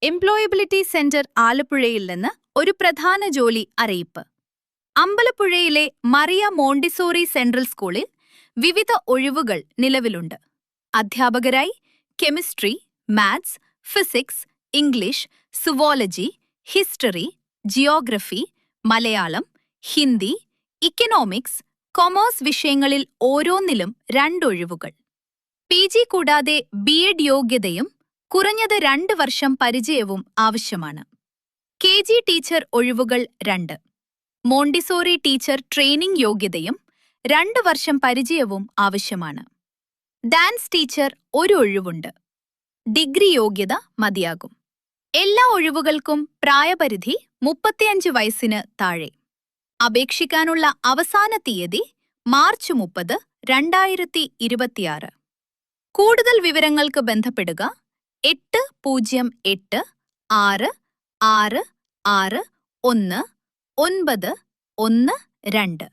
Employability centre ആലപ്പുഴയിൽ നിന്ന് ഒരു പ്രധാന ജോലി അറിയിപ്പ്. അമ്പലപ്പുഴയിലെ മറിയ മോണ്ടിസോറി സെൻട്രൽ സ്കൂളിൽ വിവിധ ഒഴിവുകൾ നിലവിലുണ്ട്. അധ്യാപകരായി chemistry, maths, physics, English, zoology, history, geography, Malayalam, Hindi, economics, commerce വിഷയങ്ങളിൽ ഓരോന്നിലും 2 ഒഴിവുകൾ. PG കൂടാതെ BEd യോഗ്യതയും കുറഞ്ഞത് 2 വർഷം പരിചയവും ആവശ്യമാണ്. KG ടീച്ചർ ഒഴിവുകൾ 2. മോണ്ടിസോറി ടീച്ചർ ട്രെയിനിംഗ് യോഗ്യതയും 2 വർഷം പരിചയവും ആവശ്യമാണ്. ഡാൻസ് ടീച്ചർ 1 ഒഴിവുണ്ട്. ഡിഗ്രി യോഗ്യത മതിയാകും. എല്ലാ ഒഴിവുകൾക്കും പ്രായപരിധി 35 വയസ്സിന് താഴെ. അപേക്ഷിക്കാനുള്ള അവസാന തീയതി മാർച്ച് 30, 2026. കൂടുതൽ വിവരങ്ങൾക്ക് ബന്ധപ്പെടുക 808 666 1912.